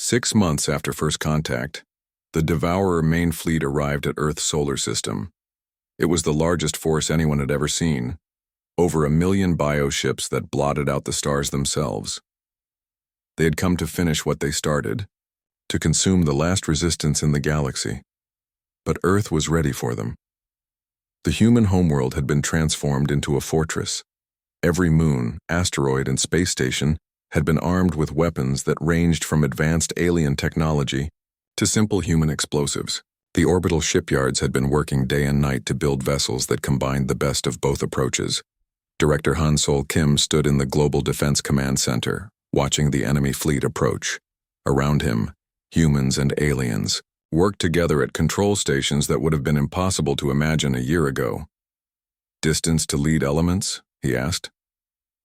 6 months after first contact, the Devourer main fleet arrived at Earth's solar system. It was the largest force anyone had ever seen, over 1 million bioships that blotted out the stars themselves. They had come to finish what they started, to consume the last resistance in the galaxy. But Earth was ready for them. The human homeworld had been transformed into a fortress. Every moon, asteroid, and space station had been armed with weapons that ranged from advanced alien technology to simple human explosives. The orbital shipyards had been working day and night to build vessels that combined the best of both approaches. Director Han Sol Kim stood in the Global Defense Command Center, watching the enemy fleet approach. Around him, humans and aliens worked together at control stations that would have been impossible to imagine a year ago. "Distance to lead elements?" he asked.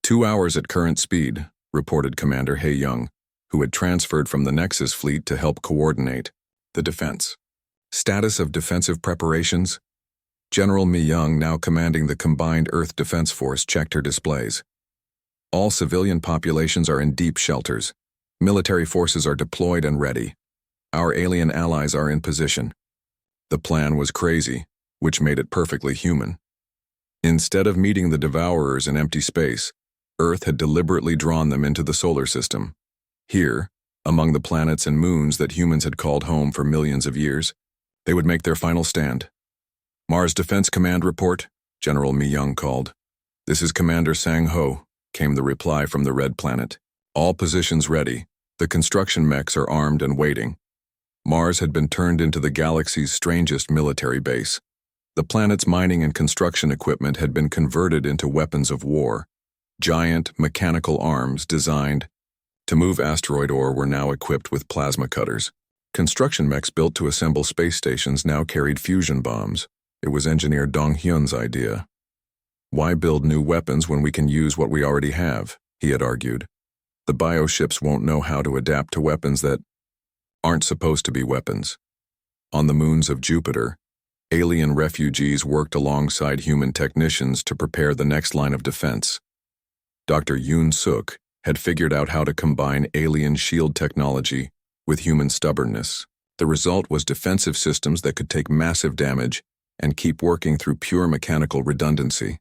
2 hours at current speed, reported Commander He Young, who had transferred from the Nexus fleet to help coordinate the defense. Status of defensive preparations? General Mi Young, now commanding the combined Earth Defense Force, checked her displays. All civilian populations are in deep shelters. Military forces are deployed and ready. Our alien allies are in position. The plan was crazy, which made it perfectly human. Instead of meeting the Devourers in empty space, Earth had deliberately drawn them into the solar system. Here, among the planets and moons that humans had called home for millions of years, they would make their final stand. "Mars Defense Command report," General Mi Young called. "This is Commander Sang Ho," came the reply from the Red Planet. "All positions ready. The construction mechs are armed and waiting." Mars had been turned into the galaxy's strangest military base. The planet's mining and construction equipment had been converted into weapons of war. Giant, mechanical arms designed to move asteroid ore were now equipped with plasma cutters. Construction mechs built to assemble space stations now carried fusion bombs. It was engineer Dong Hyun's idea. "Why build new weapons when we can use what we already have?" he had argued. "The bioships won't know how to adapt to weapons that aren't supposed to be weapons." On the moons of Jupiter, alien refugees worked alongside human technicians to prepare the next line of defense. Dr. Yoon Suk had figured out how to combine alien shield technology with human stubbornness. The result was defensive systems that could take massive damage and keep working through pure mechanical redundancy.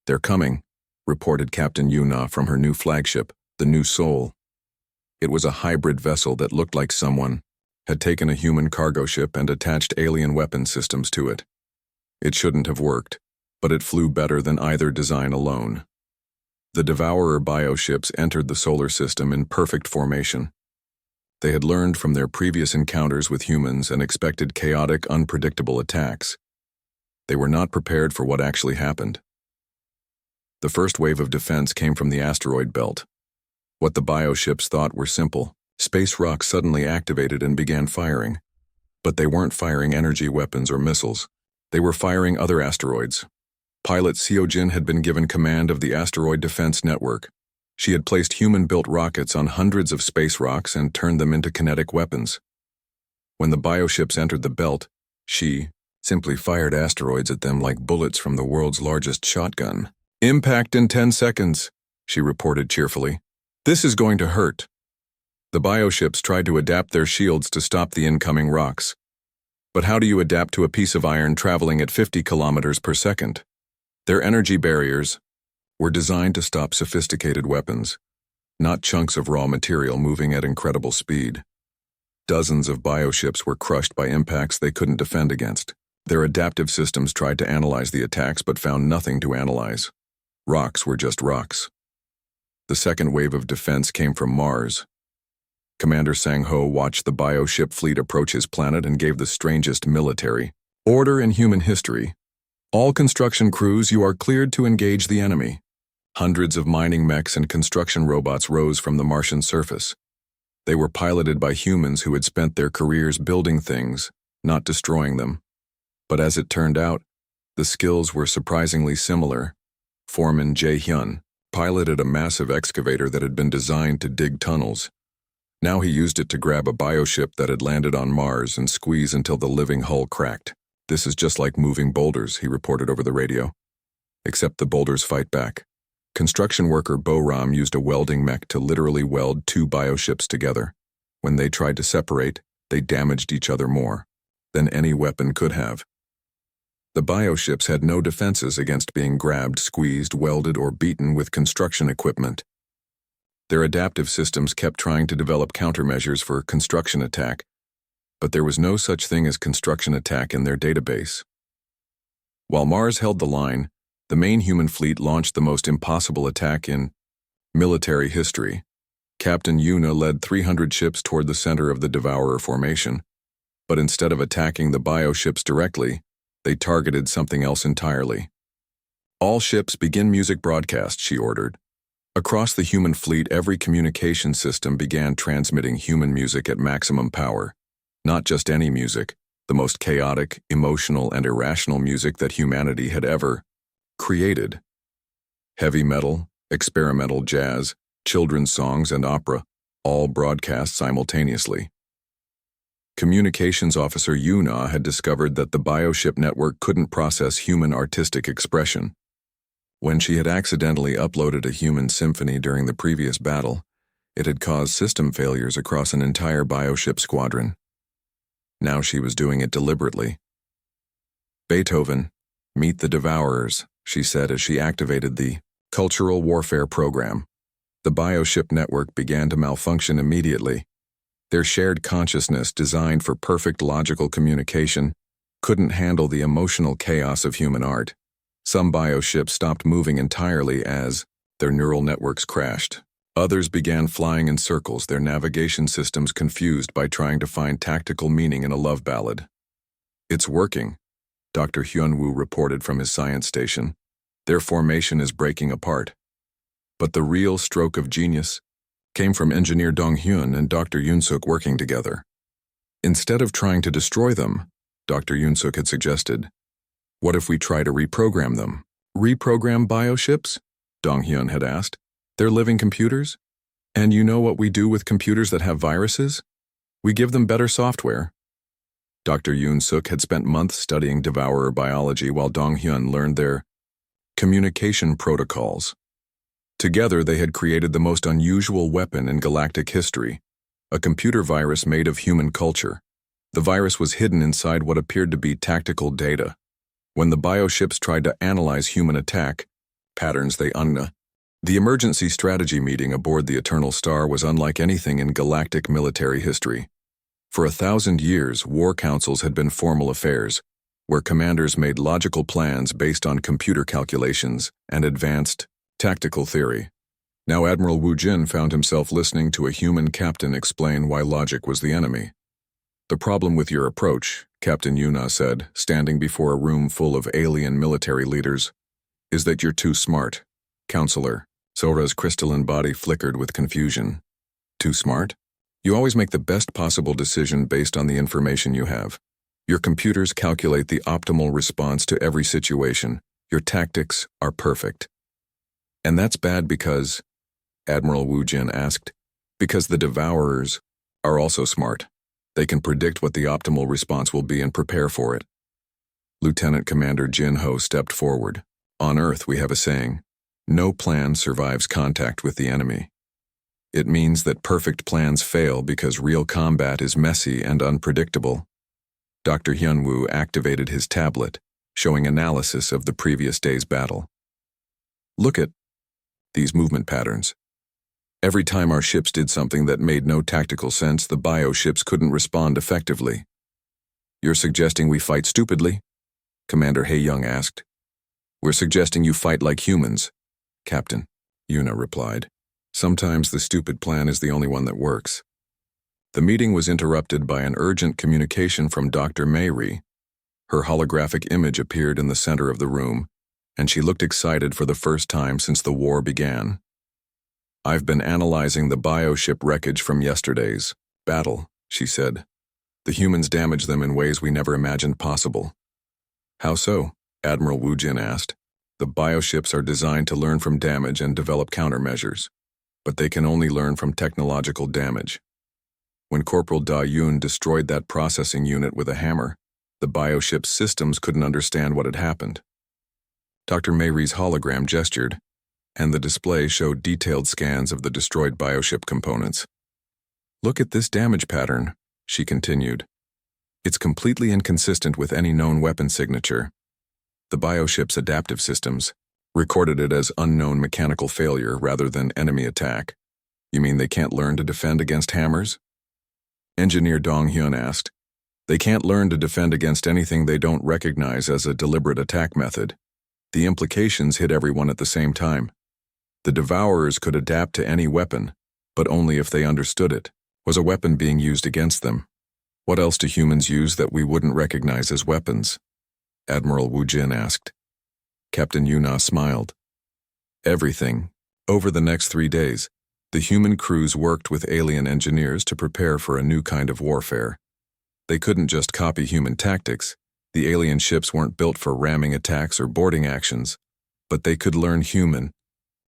"They're coming," reported Captain Yuna from her new flagship, the New Soul. It was a hybrid vessel that looked like someone had taken a human cargo ship and attached alien weapon systems to it. It shouldn't have worked, but it flew better than either design alone. The Devourer bioships entered the solar system in perfect formation. They had learned from their previous encounters with humans and expected chaotic, unpredictable attacks. They were not prepared for what actually happened. The first wave of defense came from the asteroid belt. What the bioships thought were simple. Space rocks suddenly activated and began firing. But they weren't firing energy weapons or missiles. They were firing other asteroids. Pilot Seojin had been given command of the asteroid defense network. She had placed human-built rockets on hundreds of space rocks and turned them into kinetic weapons. When the bioships entered the belt, she simply fired asteroids at them like bullets from the world's largest shotgun. "Impact in 10 seconds, she reported cheerfully. "This is going to hurt." The bioships tried to adapt their shields to stop the incoming rocks. But how do you adapt to a piece of iron traveling at 50 kilometers per second? Their energy barriers were designed to stop sophisticated weapons, not chunks of raw material moving at incredible speed. Dozens of bioships were crushed by impacts they couldn't defend against. Their adaptive systems tried to analyze the attacks but found nothing to analyze. Rocks were just rocks. The second wave of defense came from Mars. Commander Sang Ho watched the bioship fleet approach his planet and gave the strangest military order in human history. "All construction crews, you are cleared to engage the enemy." Hundreds of mining mechs and construction robots rose from the Martian surface. They were piloted by humans who had spent their careers building things, not destroying them. But as it turned out, the skills were surprisingly similar. Foreman Jae Hyun piloted a massive excavator that had been designed to dig tunnels. Now he used it to grab a bioship that had landed on Mars and squeeze until the living hull cracked. "This is just like moving boulders," he reported over the radio. "Except the boulders fight back." Construction worker Bo Ram used a welding mech to literally weld 2 bioships together. When they tried to separate, they damaged each other more than any weapon could have. The bioships had no defenses against being grabbed, squeezed, welded, or beaten with construction equipment. Their adaptive systems kept trying to develop countermeasures for construction attack, but there was no such thing as construction attack in their database. While Mars held the line, the main human fleet launched the most impossible attack in military history. Captain Yuna led 300 ships toward the center of the Devourer formation, but instead of attacking the bioships directly, they targeted something else entirely. All ships begin music broadcast, she ordered. Across the human fleet, every communication system began transmitting human music at maximum power. Not just any music, the most chaotic, emotional, and irrational music that humanity had ever created. Heavy metal, experimental jazz, children's songs, and opera, all broadcast simultaneously. Communications Officer Yuna had discovered that the bioship network couldn't process human artistic expression. When she had accidentally uploaded a human symphony during the previous battle, it had caused system failures across an entire bioship squadron. Now she was doing it deliberately. Beethoven, meet the Devourers, she said as she activated the Cultural Warfare program. The bioship network began to malfunction immediately. Their shared consciousness, designed for perfect logical communication, couldn't handle the emotional chaos of human art. Some bioships stopped moving entirely as their neural networks crashed. Others began flying in circles, their navigation systems confused by trying to find tactical meaning in a love ballad. It's working, Dr. Hyunwoo reported from his science station. Their formation is breaking apart. But the real stroke of genius came from engineer Dong-hyun and Dr. Yoon-suk working together. Instead of trying to destroy them, Dr. Yoon-suk had suggested, what if we try to reprogram them? Reprogram bioships? Dong-hyun had asked. They're living computers? And you know what we do with computers that have viruses? We give them better software. Dr. Yoon-suk had spent months studying devourer biology while Dong-hyun learned their communication protocols. Together, they had created the most unusual weapon in galactic history, a computer virus made of human culture. The virus was hidden inside what appeared to be tactical data. When the bioships tried to analyze human attack patterns, the emergency strategy meeting aboard the Eternal Star was unlike anything in galactic military history. For 1,000 years, war councils had been formal affairs, where commanders made logical plans based on computer calculations and advanced tactical theory. Now Admiral Wu Jin found himself listening to a human captain explain why logic was the enemy. The problem with your approach, Captain Yuna said, standing before a room full of alien military leaders, is that you're too smart. Counselor, Sora's crystalline body flickered with confusion. Too smart? You always make the best possible decision based on the information you have. Your computers calculate the optimal response to every situation. Your tactics are perfect. And that's bad because, Admiral Wu Jin asked, because the Devourers are also smart. They can predict what the optimal response will be and prepare for it. Lieutenant Commander Jin Ho stepped forward. On Earth, we have a saying, no plan survives contact with the enemy. It means that perfect plans fail because real combat is messy and unpredictable. Dr. Hyunwoo activated his tablet, showing analysis of the previous day's battle. Look at these movement patterns. Every time our ships did something that made no tactical sense, the bioships couldn't respond effectively. You're suggesting we fight stupidly? Commander Hae-young asked. We're suggesting you fight like humans, Captain, Yuna replied. Sometimes the stupid plan is the only one that works. The meeting was interrupted by an urgent communication from Dr. Mayri. Her holographic image appeared in the center of the room, and she looked excited for the first time since the war began. I've been analyzing the bioship wreckage from yesterday's battle, she said. The humans damaged them in ways we never imagined possible. How so? Admiral Wu Jin asked. The bioships are designed to learn from damage and develop countermeasures, but they can only learn from technological damage. When Corporal Da Yoon destroyed that processing unit with a hammer, the bioship's systems couldn't understand what had happened. Dr. Mayri's hologram gestured, and the display showed detailed scans of the destroyed bioship components. Look at this damage pattern, she continued. It's completely inconsistent with any known weapon signature. The bioship's adaptive systems recorded it as unknown mechanical failure rather than enemy attack. You mean they can't learn to defend against hammers? Engineer Dong Hyun asked. They can't learn to defend against anything they don't recognize as a deliberate attack method. The implications hit everyone at the same time. The Devourers could adapt to any weapon, but only if they understood it. Was a weapon being used against them? What else do humans use that we wouldn't recognize as weapons? Admiral Wu Jin asked. Captain Yuna smiled. Everything. Over the next 3 days, the human crews worked with alien engineers to prepare for a new kind of warfare. They couldn't just copy human tactics. The alien ships weren't built for ramming attacks or boarding actions, but they could learn human.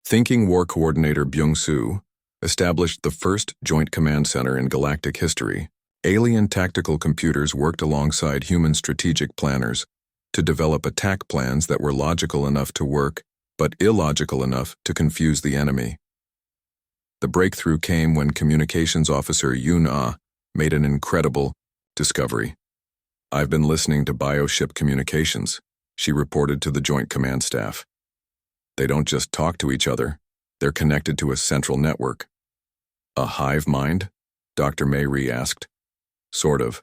Thinking War Coordinator Byung-soo established the first joint command center in galactic history. Alien tactical computers worked alongside human strategic planners to develop attack plans that were logical enough to work, but illogical enough to confuse the enemy. The breakthrough came when Communications Officer Yoon-ah made an incredible discovery. I've been listening to bioship communications, she reported to the Joint Command Staff. They don't just talk to each other, they're connected to a central network. A hive mind? Dr. Mayri asked. Sort of.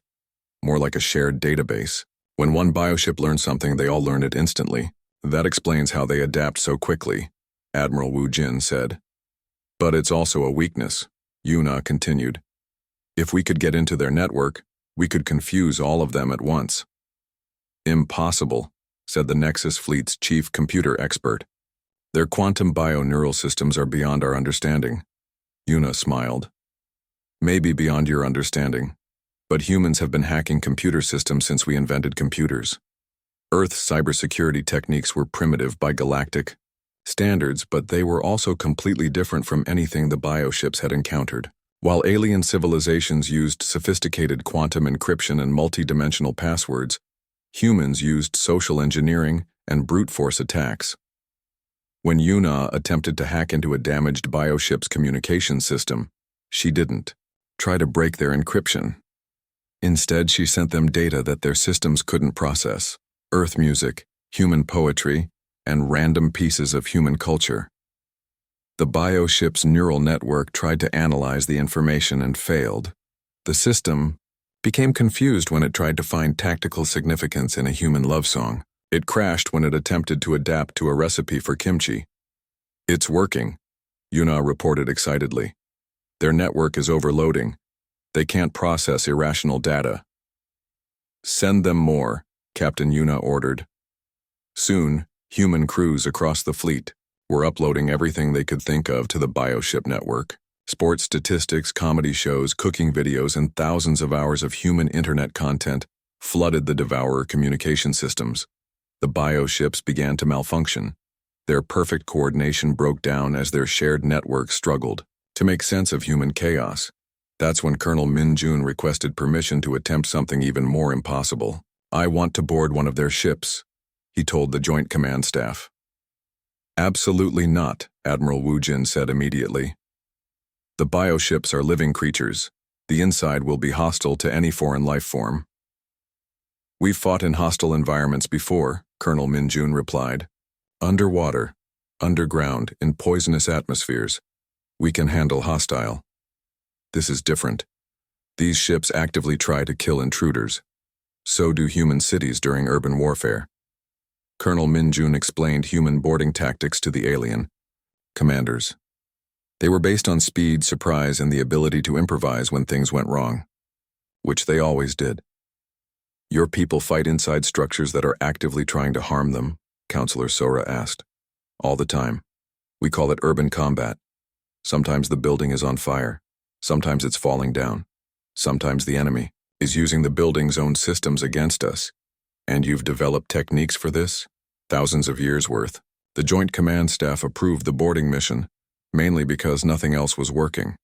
More like a shared database. When one bioship learns something, they all learn it instantly. That explains how they adapt so quickly, Admiral Wu Jin said. But it's also a weakness, Yuna continued. If we could get into their network, we could confuse all of them at once. Impossible, said the Nexus Fleet's chief computer expert. Their quantum bio-neural systems are beyond our understanding. Yuna smiled. Maybe beyond your understanding, but humans have been hacking computer systems since we invented computers. Earth's cybersecurity techniques were primitive by galactic standards, but they were also completely different from anything the bioships had encountered. While alien civilizations used sophisticated quantum encryption and multi-dimensional passwords, humans used social engineering and brute force attacks. When Yuna attempted to hack into a damaged bioship's communication system, she didn't try to break their encryption. Instead, she sent them data that their systems couldn't process: Earth music, human poetry, and random pieces of human culture. The bioship's neural network tried to analyze the information and failed. The system became confused when it tried to find tactical significance in a human love song. It crashed when it attempted to adapt to a recipe for kimchi. It's working, Yuna reported excitedly. Their network is overloading. They can't process irrational data. Send them more, Captain Yuna ordered. Soon, human crews across the fleet were uploading everything they could think of to the bioship network. Sports statistics, comedy shows, cooking videos, and thousands of hours of human internet content flooded the Devourer communication systems. The bioships began to malfunction. Their perfect coordination broke down as their shared network struggled to make sense of human chaos. That's when Colonel Min Jun requested permission to attempt something even more impossible. I want to board one of their ships, he told the Joint Command Staff. Absolutely not, Admiral Wu Jin said immediately. The bioships are living creatures. The inside will be hostile to any foreign life form. We've fought in hostile environments before, Colonel Min Jun replied. Underwater, underground, in poisonous atmospheres. We can handle hostile. This is different. These ships actively try to kill intruders. So do human cities during urban warfare. Colonel Min Jun explained human boarding tactics to the alien commanders. They were based on speed, surprise, and the ability to improvise when things went wrong, which they always did. Your people fight inside structures that are actively trying to harm them, Counselor Sora asked. All the time. We call it urban combat. Sometimes the building is on fire. Sometimes it's falling down. Sometimes the enemy is using the building's own systems against us. And you've developed techniques for this? Thousands of years' worth. The Joint Command Staff approved the boarding mission, mainly because nothing else was working.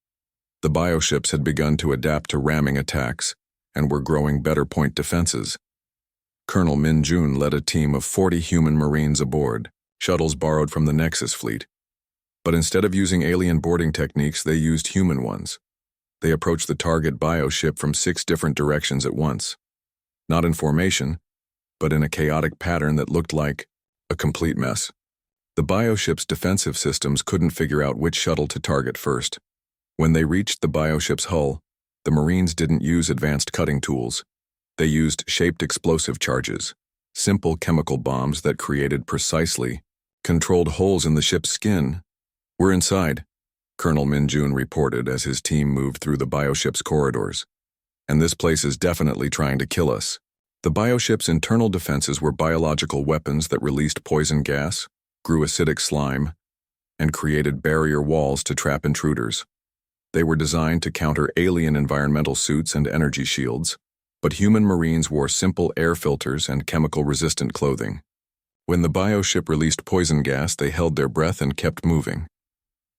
The bioships had begun to adapt to ramming attacks and were growing better point defenses. Colonel Min Jun led a team of 40 human Marines aboard, shuttles borrowed from the Nexus Fleet. But instead of using alien boarding techniques, they used human ones. They approached the target bioship from 6 different directions at once. Not in formation, but in a chaotic pattern that looked like a complete mess. The bioship's defensive systems couldn't figure out which shuttle to target first. When they reached the bioship's hull, the Marines didn't use advanced cutting tools. They used shaped explosive charges, simple chemical bombs that created precisely controlled holes in the ship's skin. "We're inside," Colonel Min-jun reported as his team moved through the bioship's corridors. "And this place is definitely trying to kill us." The bioship's internal defenses were biological weapons that released poison gas, grew acidic slime, and created barrier walls to trap intruders. They were designed to counter alien environmental suits and energy shields, but human Marines wore simple air filters and chemical-resistant clothing. When the bioship released poison gas, they held their breath and kept moving.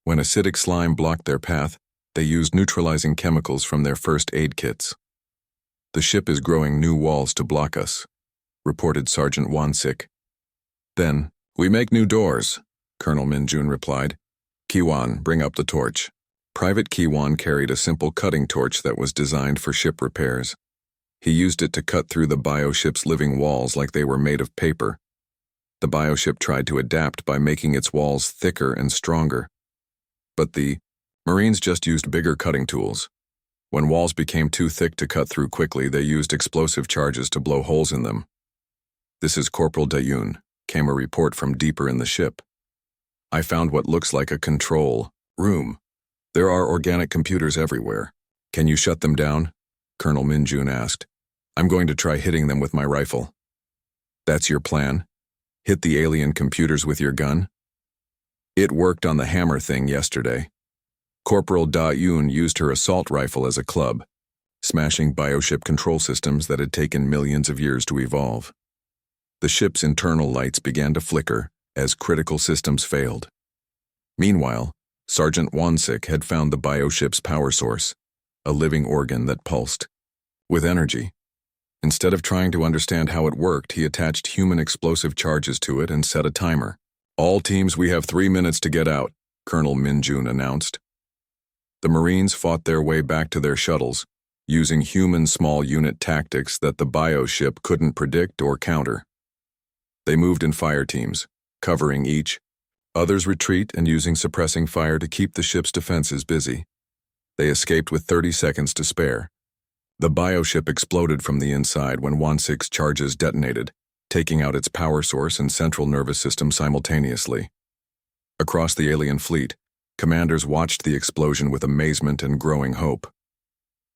When acidic slime blocked their path, they used neutralizing chemicals from their first aid kits. "The ship is growing new walls to block us," reported Sergeant Wansik. "Then, we make new doors," Colonel Min-jun replied. "Kiwan, bring up the torch." Private Kiwan carried a simple cutting torch that was designed for ship repairs. He used it to cut through the bioship's living walls like they were made of paper. The bioship tried to adapt by making its walls thicker and stronger. But the Marines just used bigger cutting tools. When walls became too thick to cut through quickly, they used explosive charges to blow holes in them. "This is Corporal Dayun," came a report from deeper in the ship. "I found what looks like a control room. There are organic computers everywhere. Can you shut them down?" Colonel Min-jun asked. "I'm going to try hitting them with my rifle." "That's your plan? Hit the alien computers with your gun?" "It worked on the hammer thing yesterday." Corporal Da-yoon used her assault rifle as a club, smashing bioship control systems that had taken millions of years to evolve. The ship's internal lights began to flicker as critical systems failed. Meanwhile, Sergeant Wansik had found the bioship's power source, a living organ that pulsed with energy. Instead of trying to understand how it worked, he attached human explosive charges to it and set a timer. "All teams, we have 3 minutes to get out," Colonel Min-jun announced. The Marines fought their way back to their shuttles, using human small unit tactics that the bioship couldn't predict or counter. They moved in fire teams, covering each, others retreat and using suppressing fire to keep the ship's defenses busy. They escaped with 30 seconds to spare. The bioship exploded from the inside when Wansik's charges detonated, taking out its power source and central nervous system simultaneously. Across the alien fleet, commanders watched the explosion with amazement and growing hope.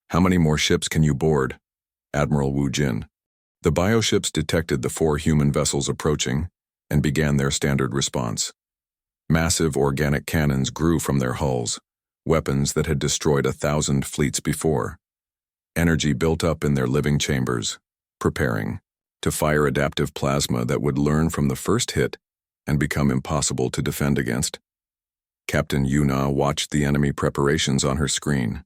"How many more ships can you board?" Admiral Wu Jin. The bioships detected the 4 human vessels approaching and began their standard response. Massive organic cannons grew from their hulls, weapons that had destroyed 1,000 fleets before. Energy built up in their living chambers, preparing to fire adaptive plasma that would learn from the first hit and become impossible to defend against. Captain Yuna watched the enemy preparations on her screen.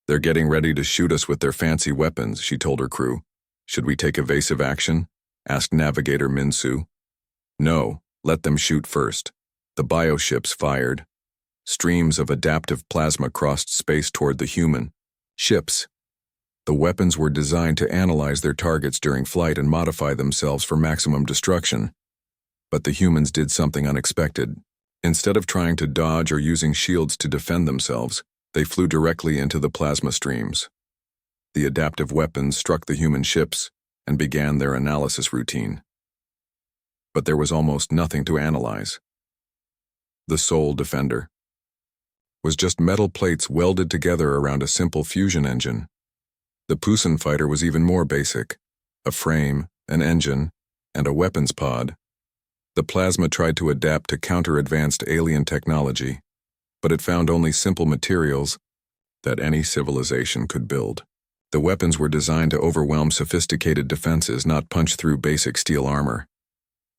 "They're getting ready to shoot us with their fancy weapons," she told her crew. "Should we take evasive action?" asked Navigator Minsu. "No, let them shoot first." The bioships fired. Streams of adaptive plasma crossed space toward the human ships. The weapons were designed to analyze their targets during flight and modify themselves for maximum destruction. But the humans did something unexpected. Instead of trying to dodge or using shields to defend themselves, they flew directly into the plasma streams. The adaptive weapons struck the human ships and began their analysis routine. But there was almost nothing to analyze. The sole defender was just metal plates welded together around a simple fusion engine. The Pusan fighter was even more basic: a frame, an engine, and a weapons pod. The plasma tried to adapt to counter advanced alien technology, but it found only simple materials that any civilization could build. The weapons were designed to overwhelm sophisticated defenses, not punch through basic steel armor.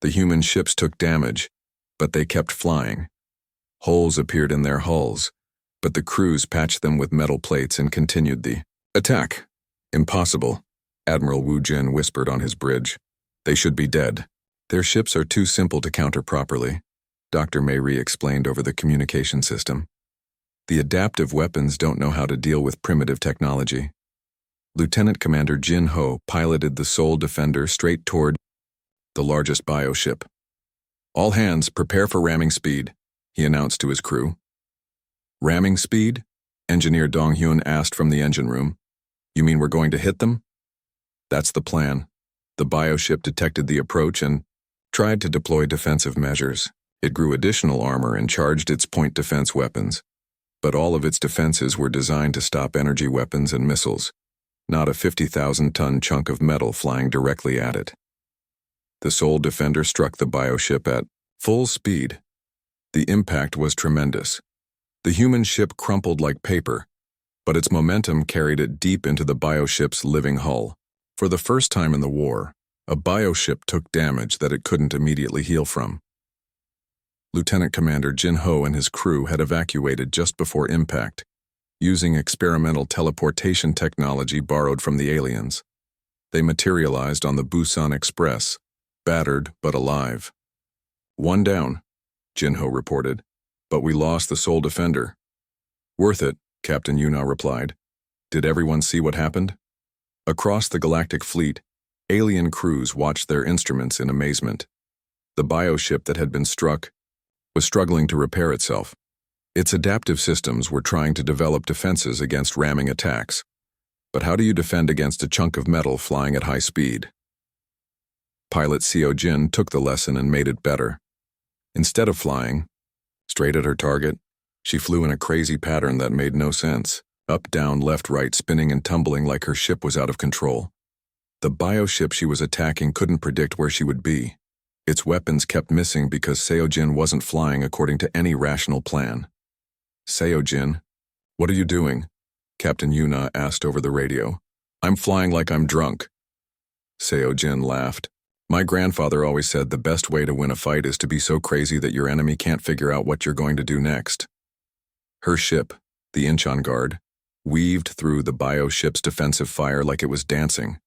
The human ships took damage, but they kept flying. Holes appeared in their hulls, but the crews patched them with metal plates and continued the attack. "Impossible," Admiral Wu Jin whispered on his bridge. "They should be dead. Their ships are too simple to counter properly," Dr. Mayri explained over the communication system. The adaptive weapons don't know how to deal with primitive technology. Lieutenant Commander Jin Ho piloted the Soul Defender straight toward the largest bioship. "All hands, prepare for ramming speed," he announced to his crew. "Ramming speed?" Engineer Dong-hyun asked from the engine room. "You mean we're going to hit them?" "That's the plan." The bioship detected the approach and tried to deploy defensive measures. It grew additional armor and charged its point defense weapons. But all of its defenses were designed to stop energy weapons and missiles, not a 50,000-ton chunk of metal flying directly at it. The Soul Defender struck the bioship at full speed. The impact was tremendous. The human ship crumpled like paper, but its momentum carried it deep into the bioship's living hull. For the first time in the war, a bioship took damage that it couldn't immediately heal from. Lieutenant Commander Jin Ho and his crew had evacuated just before impact, using experimental teleportation technology borrowed from the aliens. They materialized on the Busan Express, battered but alive. "One down," Jin Ho reported, "but we lost the Soul Defender." "Worth it," Captain Yuna replied. "Did everyone see what happened?" Across the galactic fleet, alien crews watched their instruments in amazement. The bioship that had been struck was struggling to repair itself. Its adaptive systems were trying to develop defenses against ramming attacks. But how do you defend against a chunk of metal flying at high speed? Pilot Seo Jin took the lesson and made it better. Instead of flying straight at her target, she flew in a crazy pattern that made no sense, up, down, left, right, spinning and tumbling like her ship was out of control. The bioship she was attacking couldn't predict where she would be. Its weapons kept missing because Seo-jin wasn't flying according to any rational plan. "Seo-jin, what are you doing?" Captain Yuna asked over the radio. "I'm flying like I'm drunk." Seo-jin laughed. "My grandfather always said the best way to win a fight is to be so crazy that your enemy can't figure out what you're going to do next." Her ship, the Incheon Guard, weaved through the bioship's defensive fire like it was dancing.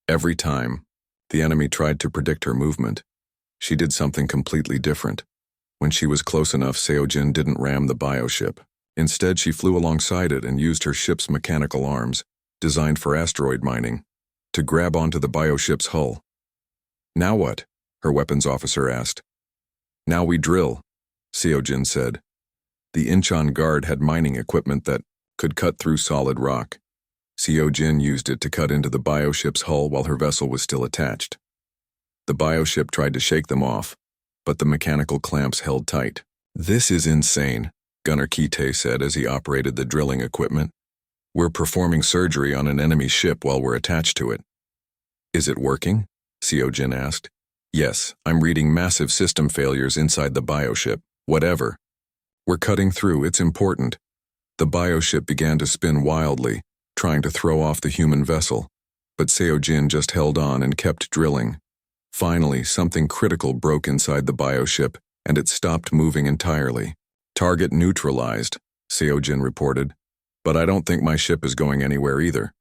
Every time the enemy tried to predict her movement, she did something completely different. When she was close enough, Seo-jin didn't ram the bioship. Instead, she flew alongside it and used her ship's mechanical arms, designed for asteroid mining, to grab onto the bioship's hull. "Now what?" her weapons officer asked. "Now we drill," Seo-jin said. The Incheon Guard had mining equipment that could cut through solid rock. Seo-jin used it to cut into the bioship's hull while her vessel was still attached. The bioship tried to shake them off, but the mechanical clamps held tight. "This is insane," Gunner Kite said as he operated the drilling equipment. "We're performing surgery on an enemy ship while we're attached to it." "Is it working?" Seo-jin asked. "Yes, I'm reading massive system failures inside the bioship. Whatever. We're cutting through, it's important." The bioship began to spin wildly, trying to throw off the human vessel, but Seo-jin just held on and kept drilling. Finally, something critical broke inside the bioship, and it stopped moving entirely. "Target neutralized," Seo-jin reported, "but I don't think my ship is going anywhere either."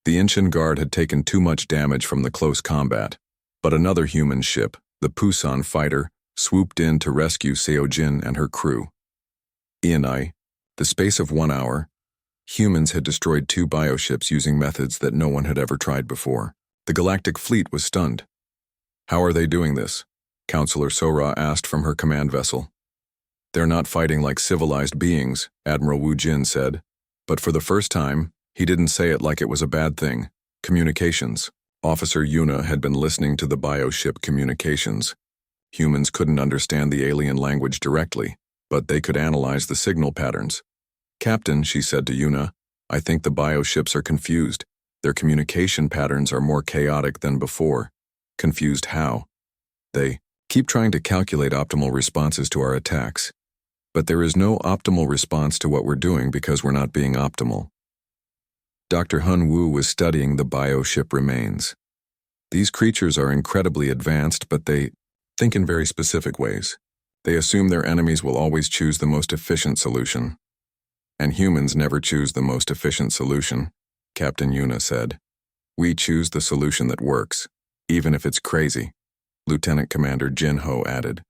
The Incheon Guard had taken too much damage from the close combat, but another human ship, the Pusan fighter, swooped in to rescue Seo-jin and her crew. In the space of 1 hour, humans had destroyed 2 bioships using methods that no one had ever tried before. The galactic fleet was stunned. "How are they doing this?" Counselor Sora asked from her command vessel. "They're not fighting like civilized beings," Admiral Wu Jin said. But for the first time, he didn't say it like it was a bad thing. Communications. Officer Yuna had been listening to the bioship communications. Humans couldn't understand the alien language directly, but they could analyze the signal patterns. "Captain," she said to Yuna, "I think the bioships are confused. Their communication patterns are more chaotic than before." "Confused how?" "They keep trying to calculate optimal responses to our attacks. But there is no optimal response to what we're doing because we're not being optimal." Dr. Hun Wu was studying the bioship remains. These creatures are incredibly advanced, but they think in very specific ways. They assume their enemies will always choose the most efficient solution. "And humans never choose the most efficient solution," Captain Yuna said. "We choose the solution that works, even if it's crazy," Lieutenant Commander Jin Ho added.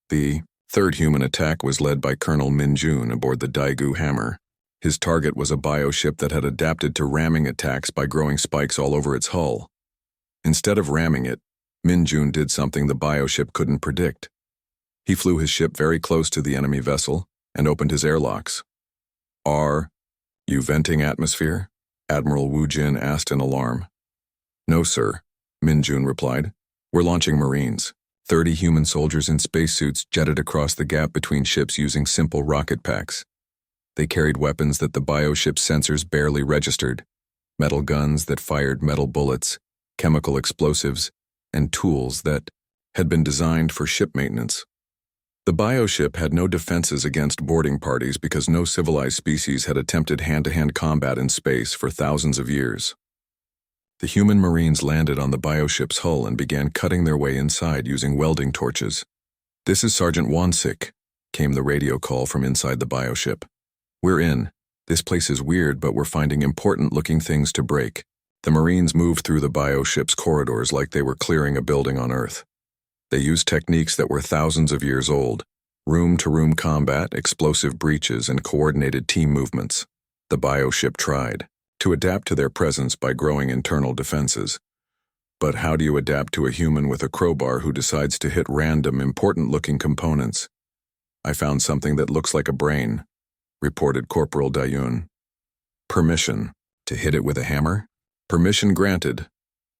The Third human attack was led by Colonel Min Jun aboard the Daegu Hammer. His target was a bioship that had adapted to ramming attacks by growing spikes all over its hull. Instead of ramming it, Min Jun did something the bioship couldn't predict. He flew his ship very close to the enemy vessel and opened his airlocks. "Are you venting atmosphere?" Admiral Wu Jin asked in alarm. "No, sir," Min Jun replied. "We're launching Marines." 30 human soldiers in spacesuits jetted across the gap between ships using simple rocket packs. They carried weapons that the bioship's sensors barely registered, metal guns that fired metal bullets, chemical explosives, and tools that had been designed for ship maintenance. The bioship had no defenses against boarding parties because no civilized species had attempted hand-to-hand combat in space for thousands of years. The human Marines landed on the bioship's hull and began cutting their way inside using welding torches. "This is Sergeant Wansik," came the radio call from inside the bioship. "We're in. This place is weird, but we're finding important-looking things to break." The Marines moved through the bioship's corridors like they were clearing a building on Earth. They used techniques that were thousands of years old: room-to-room combat, explosive breaches, and coordinated team movements. The bioship tried to adapt to their presence by growing internal defenses. But how do you adapt to a human with a crowbar who decides to hit random, important-looking components? "I found something that looks like a brain," reported Corporal Dayun. "Permission to hit it with a hammer?" "Permission granted,"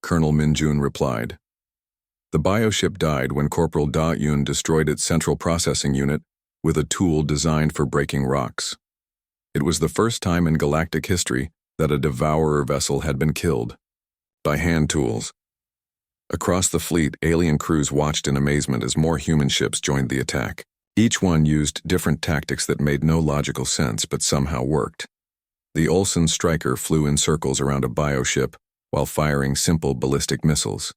Colonel Min Jun replied. The bioship died when Corporal Da-Yun destroyed its central processing unit with a tool designed for breaking rocks. It was the first time in galactic history that a devourer vessel had been killed by hand tools. Across the fleet, alien crews watched in amazement as more human ships joined the attack. Each one used different tactics that made no logical sense but somehow worked. The Olsen Striker flew in circles around a bioship while firing simple ballistic missiles.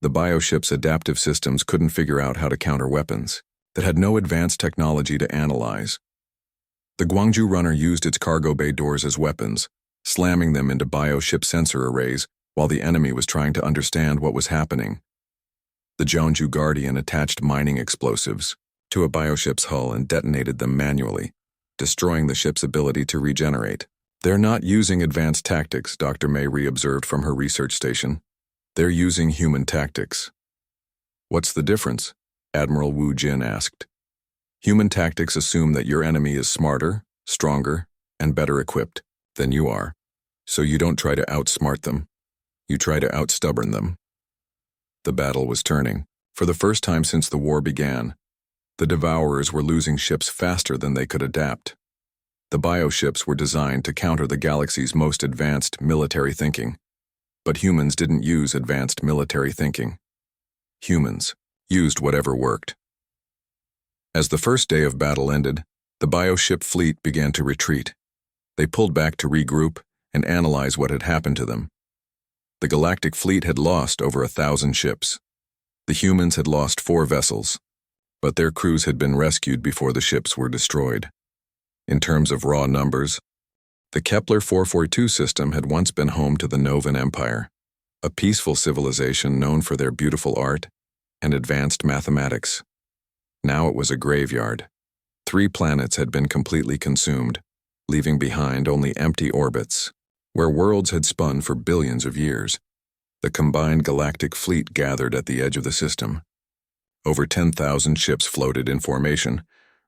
The bioship's adaptive systems couldn't figure out how to counter weapons that had no advanced technology to analyze. The Gwangju Runner used its cargo bay doors as weapons, slamming them into bioship sensor arrays while the enemy was trying to understand what was happening. The Jeonju Guardian attached mining explosives to a bioship's hull and detonated them manually, destroying the ship's ability to regenerate. "They're not using advanced tactics," Dr. May observed from her research station. "They're using human tactics." "What's the difference?" Admiral Wu Jin asked. "Human tactics assume that your enemy is smarter, stronger, and better equipped than you are, so you don't try to outsmart them. You try to outstubborn them." The battle was turning. For the first time since the war began, the Devourers were losing ships faster than they could adapt. The bioships were designed to counter the galaxy's most advanced military thinking, but humans didn't use advanced military thinking. Humans used whatever worked. As the first day of battle ended, the bioship fleet began to retreat. They pulled back to regroup and analyze what had happened to them. The galactic fleet had lost over 1,000 ships. The humans had lost 4 vessels, but their crews had been rescued before the ships were destroyed. In terms of raw numbers, the Kepler 442 system had once been home to the Novan Empire, a peaceful civilization known for their beautiful art and advanced mathematics. Now it was a graveyard. 3 planets had been completely consumed, leaving behind only empty orbits, where worlds had spun for billions of years. The combined galactic fleet gathered at the edge of the system. Over 10,000 ships floated in formation,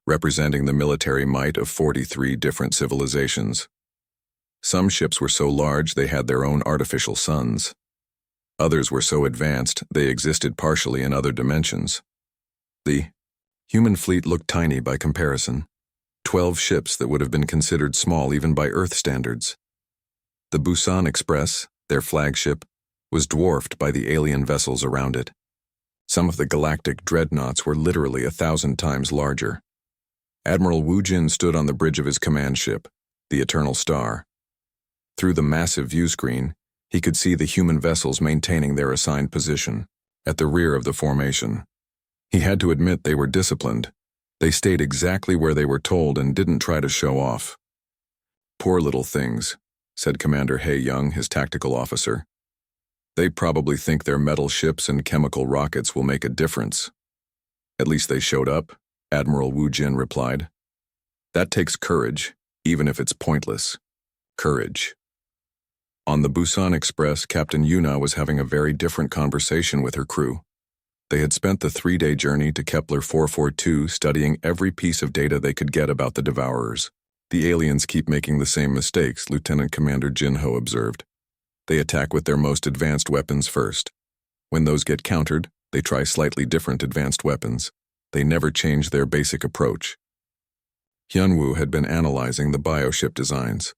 representing the military might of 43 different civilizations. Some ships were so large they had their own artificial suns. Others were so advanced they existed partially in other dimensions. The human fleet looked tiny by comparison. 12 ships that would have been considered small even by Earth standards. The Busan Express, their flagship, was dwarfed by the alien vessels around it. Some of the galactic dreadnoughts were literally 1,000 times larger. Admiral Wu Jin stood on the bridge of his command ship, the Eternal Star. Through the massive view screen, he could see the human vessels maintaining their assigned position, at the rear of the formation. He had to admit they were disciplined. They stayed exactly where they were told and didn't try to show off. "Poor little things," said Commander He Young, his tactical officer. "They probably think their metal ships and chemical rockets will make a difference. At least they showed up, Admiral Wu Jin replied. That takes courage, even if it's pointless. Courage. On the Busan Express, Captain Yuna was having a very different conversation with her crew. They had spent the 3-day journey to Kepler 442 studying every piece of data they could get about the Devourers. The aliens keep making the same mistakes, Lieutenant Commander Jin Ho observed. They attack with their most advanced weapons first. When those get countered, they try slightly different advanced weapons. They never change their basic approach. Hyunwoo had been analyzing the bioship designs.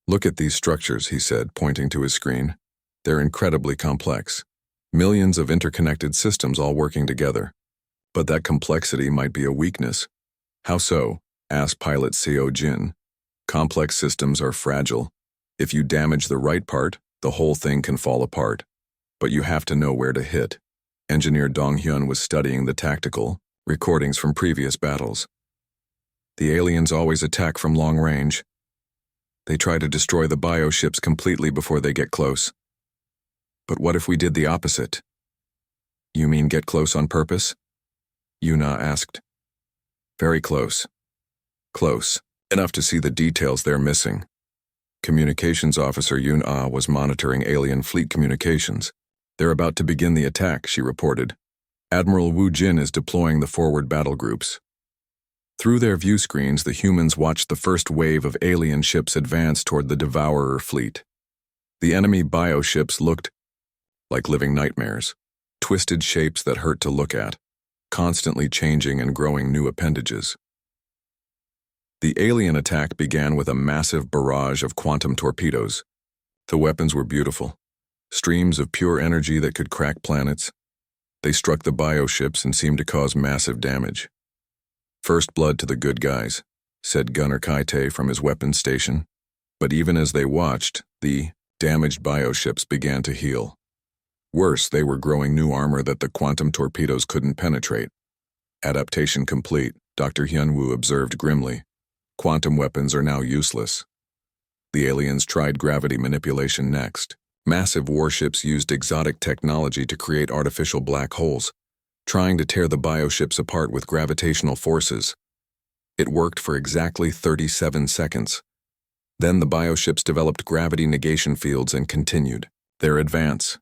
Look at these structures, he said, pointing to his screen. They're incredibly complex. Millions of interconnected systems all working together. But that complexity might be a weakness. How so? Asked pilot Seo Jin. Complex systems are fragile. If you damage the right part, the whole thing can fall apart. But you have to know where to hit. Engineer Dong Hyun was studying the tactical recordings from previous battles. The aliens always attack from long range. They try to destroy the bioships completely before they get close. But what if we did the opposite? You mean get close on purpose? Yuna asked. Very close. Close. Enough to see the details they're missing. Communications Officer Yun-Ah was monitoring alien fleet communications. They're about to begin the attack, she reported. Admiral Wu Jin is deploying the forward battle groups. Through their view screens, the humans watched the first wave of alien ships advance toward the Devourer fleet. The enemy bioships looked like living nightmares, twisted shapes that hurt to look at, constantly changing and growing new appendages. The alien attack began with a massive barrage of quantum torpedoes. The weapons were beautiful, streams of pure energy that could crack planets. They struck the bioships and seemed to cause massive damage. First blood to the good guys, said Gunner Kaite from his weapons station. But even as they watched, the damaged bioships began to heal. Worse, they were growing new armor that the quantum torpedoes couldn't penetrate. Adaptation complete, Dr. Hyunwoo observed grimly. Quantum weapons are now useless. The aliens tried gravity manipulation next. Massive warships used exotic technology to create artificial black holes, trying to tear the bioships apart with gravitational forces. It worked for exactly 37 seconds. Then the bioships developed gravity negation fields and continued their advance.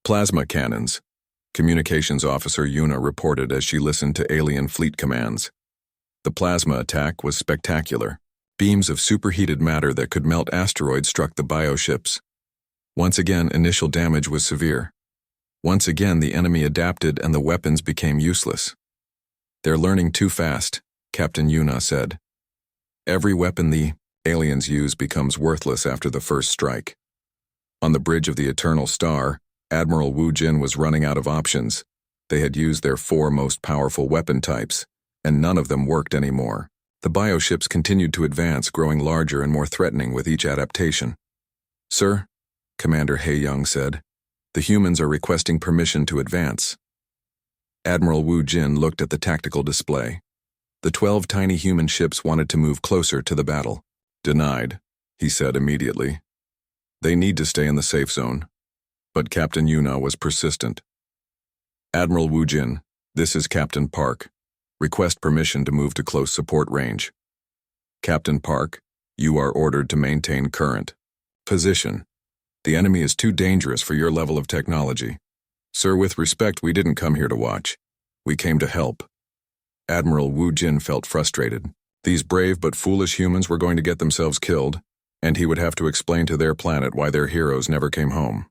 Plasma cannons, Communications Officer Yuna reported as she listened to alien fleet commands. The plasma attack was spectacular. Beams of superheated matter that could melt asteroids struck the bioships. Once again, initial damage was severe. Once again, the enemy adapted and the weapons became useless. They're learning too fast, Captain Yuna said. Every weapon the aliens use becomes worthless after the first strike. On the bridge of the Eternal Star, Admiral Wu Jin was running out of options. They had used their 4 most powerful weapon types, and none of them worked anymore. The bioships continued to advance, growing larger and more threatening with each adaptation. Sir, Commander Hae-young said, the humans are requesting permission to advance. Admiral Wu Jin looked at the tactical display. The 12 tiny human ships wanted to move closer to the battle. Denied, he said immediately. They need to stay in the safe zone. But Captain Yuna was persistent. Admiral Wu Jin, this is Captain Park. Request permission to move to close support range. Captain Park, you are ordered to maintain current position. The enemy is too dangerous for your level of technology. Sir, with respect, we didn't come here to watch. We came to help. Admiral Wu Jin felt frustrated. These brave but foolish humans were going to get themselves killed, and he would have to explain to their planet why their heroes never came home.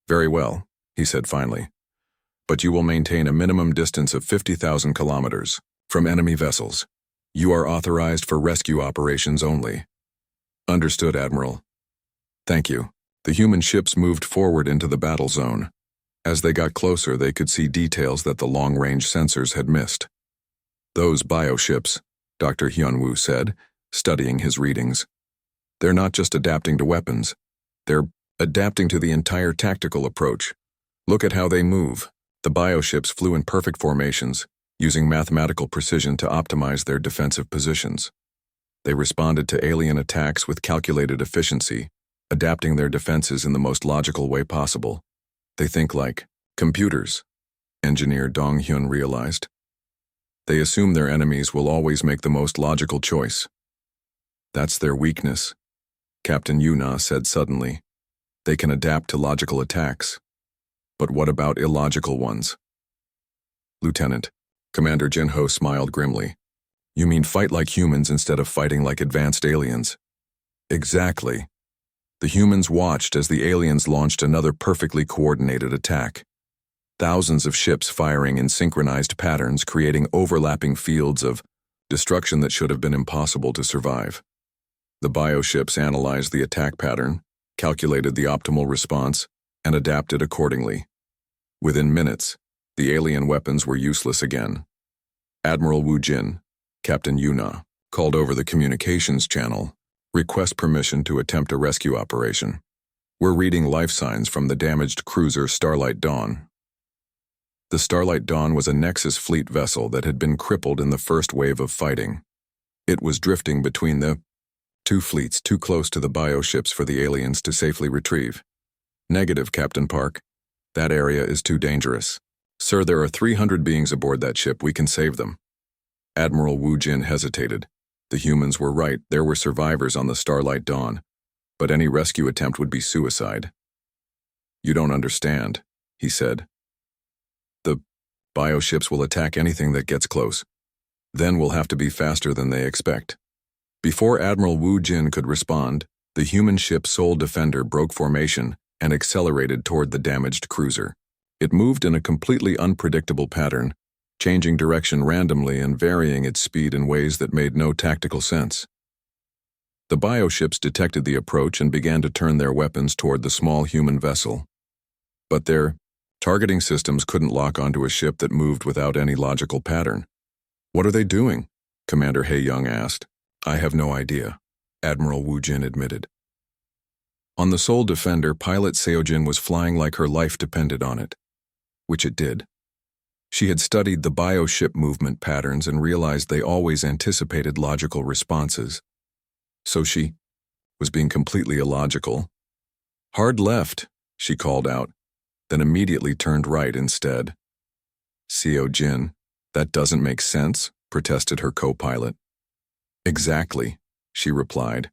Very well, he said finally. But you will maintain a minimum distance of 50,000 kilometers from enemy vessels. You are authorized for rescue operations only. Understood, Admiral. Thank you. The human ships moved forward into the battle zone. As they got closer, they could see details that the long-range sensors had missed. Those bioships, Dr. Hyunwoo said, studying his readings. They're not just adapting to weapons. They're adapting to the entire tactical approach. Look at how they move. The bioships flew in perfect formations, using mathematical precision to optimize their defensive positions. They responded to alien attacks with calculated efficiency, adapting their defenses in the most logical way possible. They think like computers, Engineer Dong Hyun realized. They assume their enemies will always make the most logical choice. That's their weakness, Captain Yuna said suddenly. They can adapt to logical attacks. But what about illogical ones? Lieutenant, Commander Jinho smiled grimly. You mean fight like humans instead of fighting like advanced aliens? Exactly. The humans watched as the aliens launched another perfectly coordinated attack. Thousands of ships firing in synchronized patterns, creating overlapping fields of destruction that should have been impossible to survive. The bioships analyzed the attack pattern, calculated the optimal response, and adapted accordingly. Within minutes, the alien weapons were useless again. Admiral Wu Jin, Captain Yuna, called over the communications channel, request permission to attempt a rescue operation. We're reading life signs from the damaged cruiser Starlight Dawn. The Starlight Dawn was a Nexus fleet vessel that had been crippled in the first wave of fighting. It was drifting between the two fleets too close to the bioships for the aliens to safely retrieve. Negative, Captain Park. That area is too dangerous. Sir, there are 300 beings aboard that ship. We can save them. Admiral Wu Jin hesitated. The humans were right. There were survivors on the Starlight Dawn, but any rescue attempt would be suicide. You don't understand, he said. The bioships will attack anything that gets close. Then we'll have to be faster than they expect. Before Admiral Wu Jin could respond, the human ship Soul Defender broke formation and accelerated toward the damaged cruiser. It moved in a completely unpredictable pattern, changing direction randomly and varying its speed in ways that made no tactical sense. The bioships detected the approach and began to turn their weapons toward the small human vessel. But their targeting systems couldn't lock onto a ship that moved without any logical pattern. What are they doing? Commander He-young asked. I have no idea, Admiral Wu Jin admitted. On the Soul Defender, pilot Seojin was flying like her life depended on it, which it did. She had studied the bioship movement patterns and realized they always anticipated logical responses. So she was being completely illogical. Hard left, she called out, then immediately turned right instead. Seojin, that doesn't make sense, protested her co-pilot. Exactly, she replied,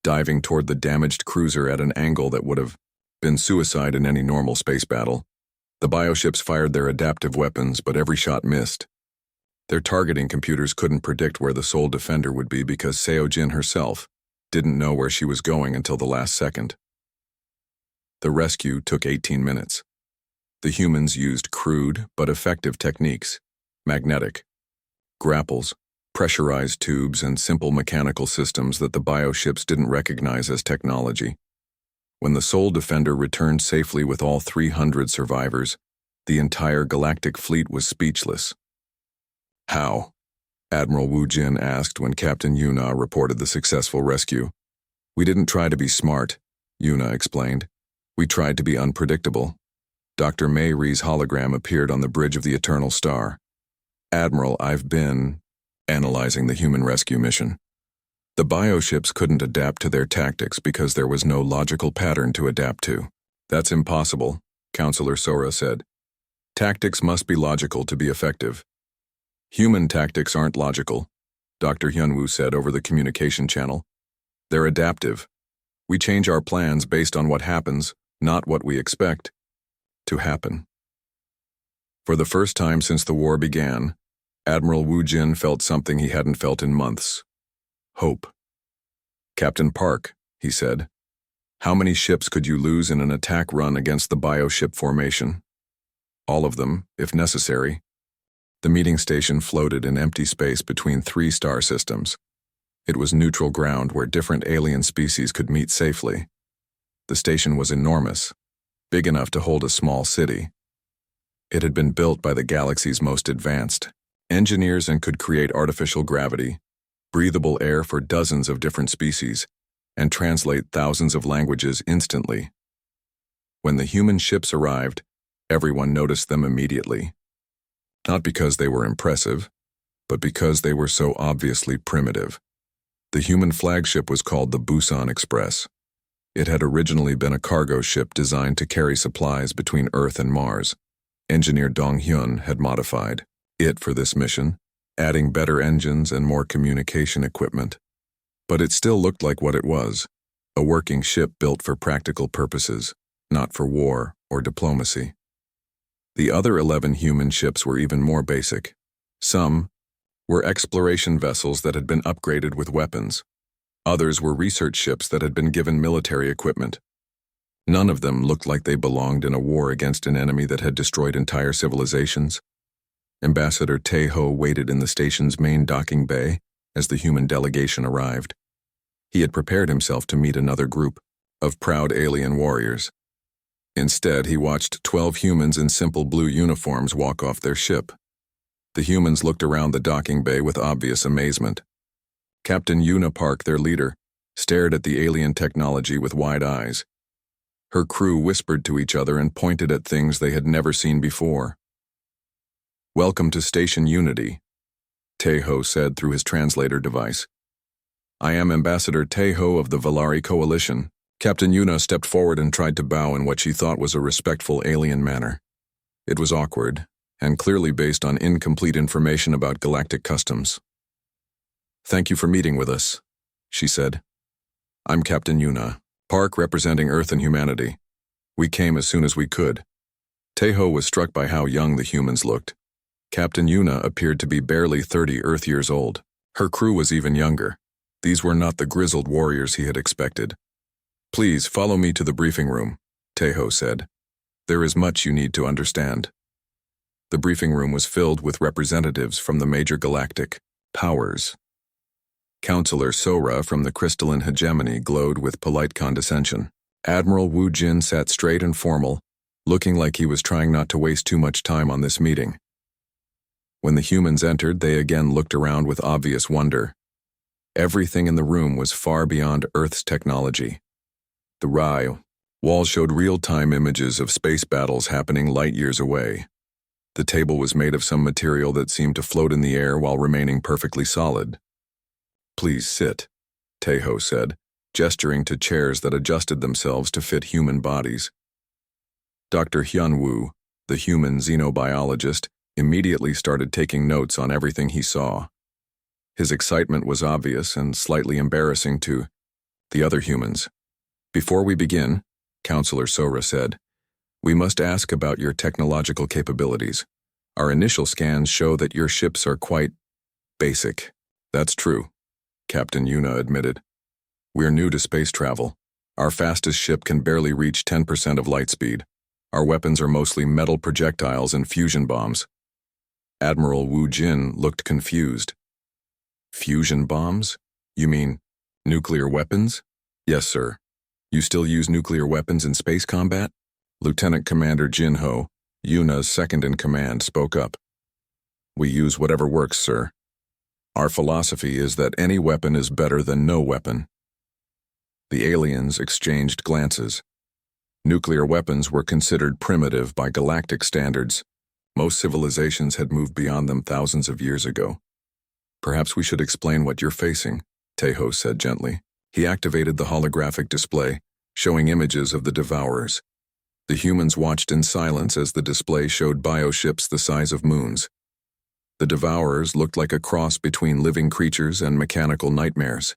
diving toward the damaged cruiser at an angle that would have been suicide in any normal space battle. The bioships fired their adaptive weapons, but every shot missed. Their targeting computers couldn't predict where the Soul Defender would be because Seojin herself didn't know where she was going until the last second. The rescue took 18 minutes. The humans used crude but effective techniques: magnetic, grapples, pressurized tubes, and simple mechanical systems that the bioships didn't recognize as technology. When the Soul Defender returned safely with all 300 survivors, the entire galactic fleet was speechless. How? Admiral Wu Jin asked when Captain Yuna reported the successful rescue. We didn't try to be smart, Yuna explained. We tried to be unpredictable. Dr. Mei Ri's hologram appeared on the bridge of the Eternal Star. Admiral, I've been analyzing the human rescue mission. The bioships couldn't adapt to their tactics because there was no logical pattern to adapt to. That's impossible, Counselor Sora said. Tactics must be logical to be effective. Human tactics aren't logical, Dr. Hyunwoo said over the communication channel. They're adaptive. We change our plans based on what happens, not what we expect to happen. For the first time since the war began, Admiral Wu Jin felt something he hadn't felt in months. Hope. Captain Park, he said, how many ships could you lose in an attack run against the bioship formation? All of them, if necessary. The meeting station floated in empty space between 3 star systems. It was neutral ground where different alien species could meet safely. The station was enormous, big enough to hold a small city. It had been built by the galaxy's most advanced engineers and could create artificial gravity, breathable air for dozens of different species, and translate thousands of languages instantly. When the human ships arrived, everyone noticed them immediately. Not because they were impressive, but because they were so obviously primitive. The human flagship was called the Busan Express. It had originally been a cargo ship designed to carry supplies between Earth and Mars. Engineer Dong Hyun had modified it for this mission, adding better engines and more communication equipment. But it still looked like what it was, a working ship built for practical purposes, not for war or diplomacy. The other 11 human ships were even more basic. Some were exploration vessels that had been upgraded with weapons. Others were research ships that had been given military equipment. None of them looked like they belonged in a war against an enemy that had destroyed entire civilizations. Ambassador Tae-ho waited in the station's main docking bay as the human delegation arrived. He had prepared himself to meet another group of proud alien warriors. Instead, he watched 12 humans in simple blue uniforms walk off their ship. The humans looked around the docking bay with obvious amazement. Captain Yuna Park, their leader, stared at the alien technology with wide eyes. Her crew whispered to each other and pointed at things they had never seen before. "Welcome to Station Unity," Tae-ho said through his translator device. "I am Ambassador Tae-ho of the Valari Coalition." Captain Yuna stepped forward and tried to bow in what she thought was a respectful alien manner. It was awkward, and clearly based on incomplete information about galactic customs. "Thank you for meeting with us," she said. "I'm Captain Yuna Park, representing Earth and humanity. We came as soon as we could." Tae-ho was struck by how young the humans looked. Captain Yuna appeared to be barely 30 Earth years old. Her crew was even younger. These were not the grizzled warriors he had expected. "Please follow me to the briefing room," Tae-ho said. "There is much you need to understand." The briefing room was filled with representatives from the major galactic powers. Counselor Sora from the crystalline hegemony glowed with polite condescension. Admiral Wu Jin sat straight and formal, looking like he was trying not to waste too much time on this meeting. When the humans entered, they again looked around with obvious wonder. Everything in the room was far beyond Earth's technology. The wall showed real-time images of space battles happening light years away. The table was made of some material that seemed to float in the air while remaining perfectly solid. "Please sit," Tae-ho said, gesturing to chairs that adjusted themselves to fit human bodies. Dr. Hyun-woo, the human xenobiologist, immediately started taking notes on everything he saw. His excitement was obvious and slightly embarrassing to the other humans. "Before we begin," Counselor Sora said, "we must ask about your technological capabilities. Our initial scans show that your ships are quite basic." "That's true," Captain Yuna admitted. "We're new to space travel. Our fastest ship can barely reach 10% of light speed. Our weapons are mostly metal projectiles and fusion bombs." Admiral Wu Jin looked confused. "Fusion bombs? You mean nuclear weapons?" "Yes, sir. You still use nuclear weapons in space combat?" Lieutenant Commander Jin Ho, Yuna's second-in-command, spoke up. "We use whatever works, sir. Our philosophy is that any weapon is better than no weapon." The aliens exchanged glances. Nuclear weapons were considered primitive by galactic standards. Most civilizations had moved beyond them thousands of years ago. "Perhaps we should explain what you're facing," Tae-ho said gently. He activated the holographic display, showing images of the Devourers. The humans watched in silence as the display showed bioships the size of moons. The Devourers looked like a cross between living creatures and mechanical nightmares.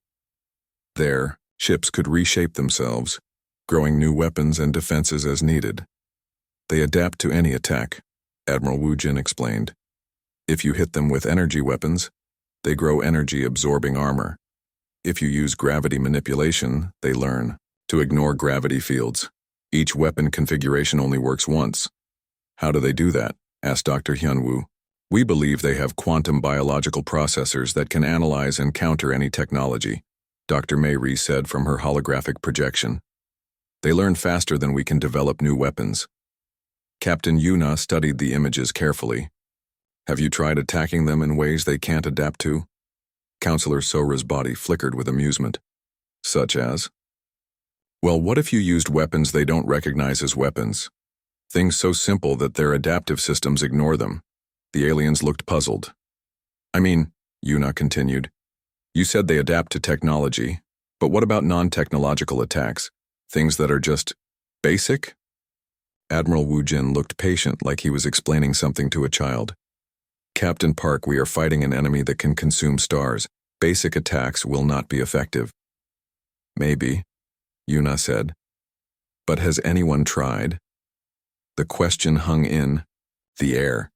Their ships could reshape themselves, growing new weapons and defenses as needed. "They adapt to any attack," Admiral Wu Jin explained. "If you hit them with energy weapons, they grow energy-absorbing armor. If you use gravity manipulation, they learn to ignore gravity fields. Each weapon configuration only works once." "How do they do that?" asked Dr. Hyun-woo. "We believe they have quantum biological processors that can analyze and counter any technology," Dr. Mayri said from her holographic projection. "They learn faster than we can develop new weapons." Captain Yuna studied the images carefully. "Have you tried attacking them in ways they can't adapt to?" Counselor Sora's body flickered with amusement. "Such as?" "Well, what if you used weapons they don't recognize as weapons? Things so simple that their adaptive systems ignore them." The aliens looked puzzled. "I mean," Yuna continued, "you said they adapt to technology, but what about non-technological attacks? Things that are just basic?" Admiral Wu Jin looked patient, like he was explaining something to a child. Captain Park, we are fighting an enemy that can consume stars. Basic attacks will not be effective. Maybe, Yuna said. But has anyone tried? The question hung in the air.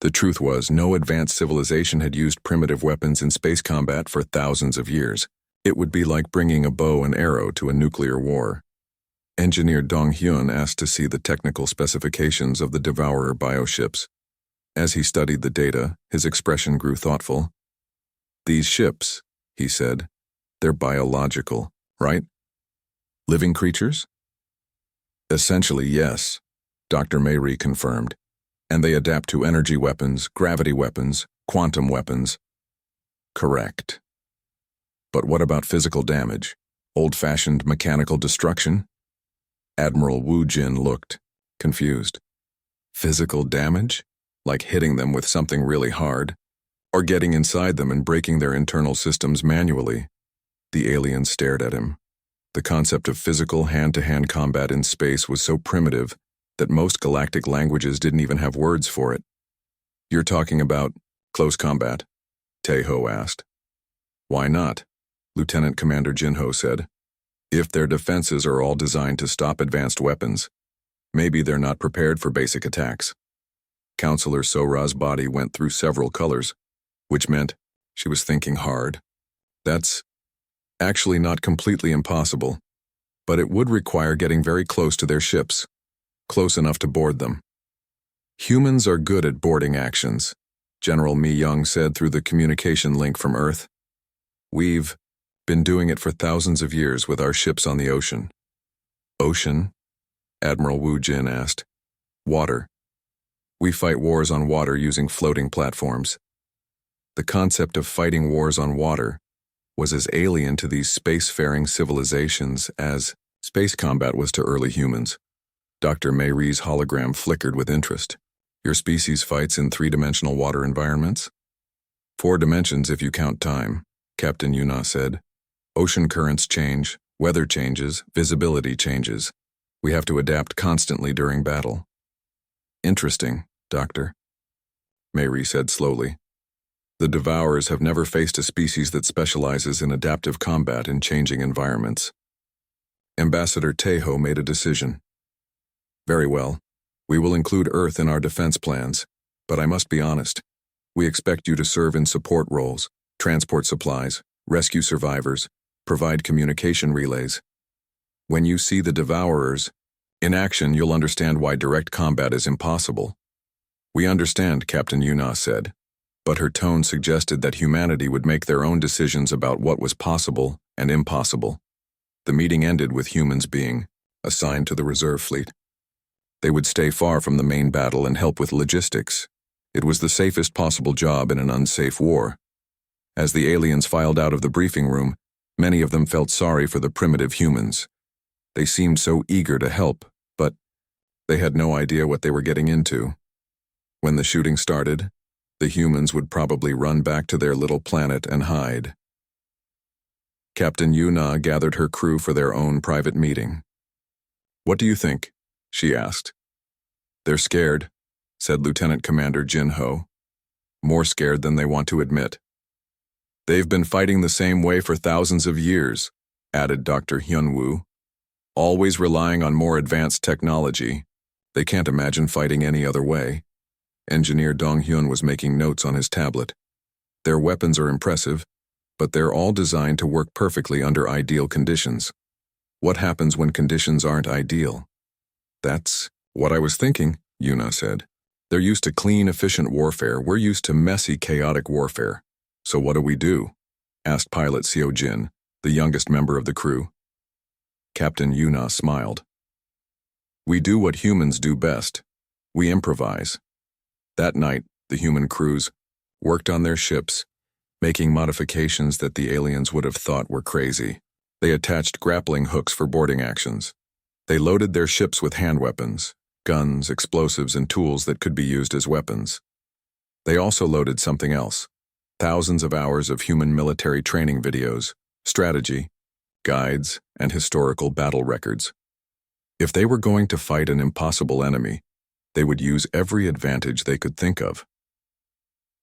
The truth was, no advanced civilization had used primitive weapons in space combat for thousands of years. It would be like bringing a bow and arrow to a nuclear war. Engineer Dong Hyun asked to see the technical specifications of the Devourer bioships. As he studied the data, his expression grew thoughtful. These ships, he said, they're biological, right? Living creatures? Essentially, yes, Dr. Mayri confirmed. And they adapt to energy weapons, gravity weapons, quantum weapons. Correct. But what about physical damage? Old-fashioned mechanical destruction? Admiral Wu Jin looked, confused. Physical damage? Like hitting them with something really hard? Or getting inside them and breaking their internal systems manually? The alien stared at him. The concept of physical hand-to-hand combat in space was so primitive that most galactic languages didn't even have words for it. You're talking about close combat? Taeho asked. Why not? Lieutenant Commander Jinho said. If their defenses are all designed to stop advanced weapons, maybe they're not prepared for basic attacks. Counselor Sora's body went through several colors, which meant she was thinking hard. That's actually not completely impossible, but it would require getting very close to their ships, close enough to board them. Humans are good at boarding actions, General Mi Young said through the communication link from Earth. We've been doing it for thousands of years with our ships on the ocean. Ocean? Admiral Wu Jin asked. Water. We fight wars on water using floating platforms. The concept of fighting wars on water was as alien to these spacefaring civilizations as space combat was to early humans. Dr. Mayri's hologram flickered with interest. Your species fights in three-dimensional water environments? 4 dimensions if you count time, Captain Yuna said. Ocean currents change, weather changes, visibility changes. We have to adapt constantly during battle. Interesting, Doctor, Mayri said slowly. The Devourers have never faced a species that specializes in adaptive combat in changing environments. Ambassador Taeho made a decision. Very well. We will include Earth in our defense plans, but I must be honest. We expect you to serve in support roles, transport supplies, rescue survivors, provide communication relays. When you see the Devourers in action, you'll understand why direct combat is impossible. We understand, Captain Yuna said, but her tone suggested that humanity would make their own decisions about what was possible and impossible. The meeting ended with humans being assigned to the reserve fleet. They would stay far from the main battle and help with logistics. It was the safest possible job in an unsafe war. As the aliens filed out of the briefing room, many of them felt sorry for the primitive humans. They seemed so eager to help, but they had no idea what they were getting into. When the shooting started, the humans would probably run back to their little planet and hide. Captain Yuna gathered her crew for their own private meeting. What do you think? She asked. They're scared, said Lieutenant Commander Jinho. More scared than they want to admit. They've been fighting the same way for thousands of years, added Dr. Hyunwoo. Always relying on more advanced technology. They can't imagine fighting any other way. Engineer Dong Hyun was making notes on his tablet. Their weapons are impressive, but they're all designed to work perfectly under ideal conditions. What happens when conditions aren't ideal? That's what I was thinking, Yuna said. They're used to clean, efficient warfare. We're used to messy, chaotic warfare. So what do? Asked pilot Seo Jin, the youngest member of the crew. Captain Yuna smiled. We do what humans do best. We improvise. That night, the human crews worked on their ships, making modifications that the aliens would have thought were crazy. They attached grappling hooks for boarding actions. They loaded their ships with hand weapons, guns, explosives, and tools that could be used as weapons. They also loaded something else. Thousands of hours of human military training videos, strategy, guides, and historical battle records. If they were going to fight an impossible enemy, they would use every advantage they could think of.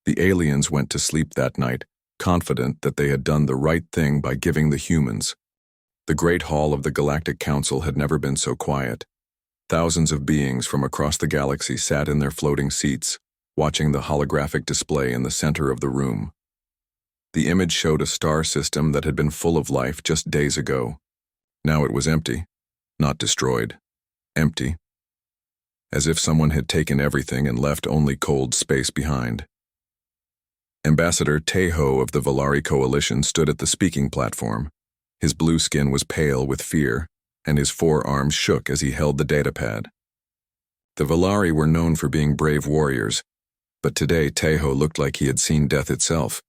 The aliens went to sleep that night, confident that they had done the right thing by giving the humans. The Great Hall of the Galactic Council had never been so quiet. Thousands of beings from across the galaxy sat in their floating seats, watching the holographic display in the center of the room. The image showed a star system that had been full of life just days ago. Now it was empty, not destroyed, empty. As if someone had taken everything and left only cold space behind. Ambassador Tejo of the Valari Coalition stood at the speaking platform. His blue skin was pale with fear, and his forearms shook as he held the datapad. The Valari were known for being brave warriors, but today Tejo looked like he had seen death itself.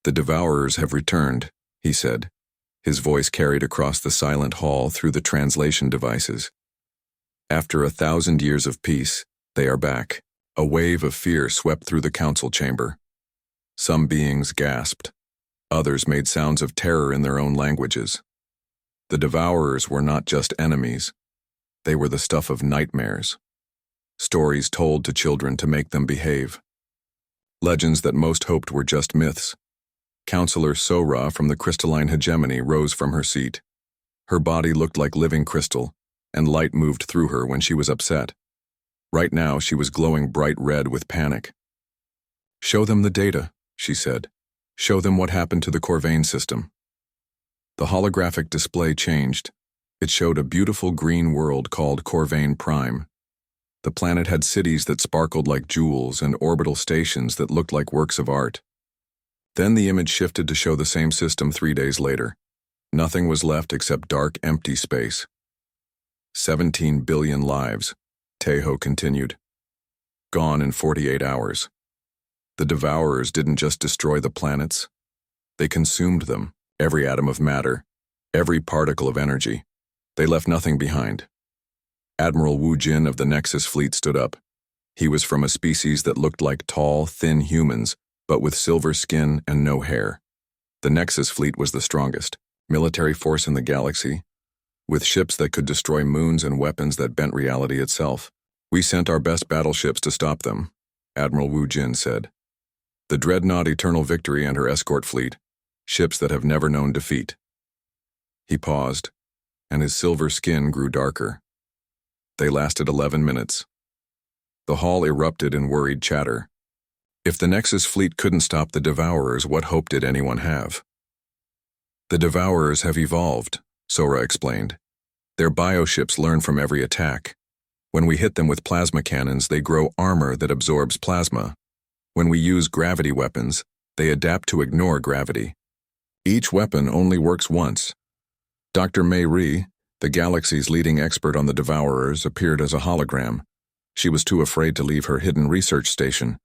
"The Devourers have returned," he said. His voice carried across the silent hall through the translation devices. "After 1,000 years of peace, they are back." A wave of fear swept through the council chamber. Some beings gasped. Others made sounds of terror in their own languages. The Devourers were not just enemies. They were the stuff of nightmares. Stories told to children to make them behave. Legends that most hoped were just myths. Counselor Sora from the crystalline hegemony rose from her seat. Her body looked like living crystal, and light moved through her when she was upset. Right now she was glowing bright red with panic. "Show them the data," she said. "Show them what happened to the Corvain system." The holographic display changed. It showed a beautiful green world called Corvain Prime. The planet had cities that sparkled like jewels and orbital stations that looked like works of art. Then the image shifted to show the same system 3 days later. Nothing was left except dark, empty space. 17 billion lives, Tejo continued. Gone in 48 hours. The Devourers didn't just destroy the planets. They consumed them, every atom of matter, every particle of energy. They left nothing behind. Admiral Wu Jin of the Nexus fleet stood up. He was from a species that looked like tall, thin humans, but with silver skin and no hair. The Nexus fleet was the strongest military force in the galaxy, with ships that could destroy moons and weapons that bent reality itself. "We sent our best battleships to stop them," Admiral Wu Jin said. "The dreadnought Eternal Victory and her escort fleet, ships that have never known defeat." He paused, and his silver skin grew darker. They lasted 11 minutes. The hall erupted in worried chatter. If the Nexus fleet couldn't stop the Devourers, what hope did anyone have? "The Devourers have evolved," Sora explained. "Their bioships learn from every attack. When we hit them with plasma cannons, they grow armor that absorbs plasma. When we use gravity weapons, they adapt to ignore gravity. Each weapon only works once." Dr. Mei Ri, the galaxy's leading expert on the Devourers, appeared as a hologram. She was too afraid to leave her hidden research station.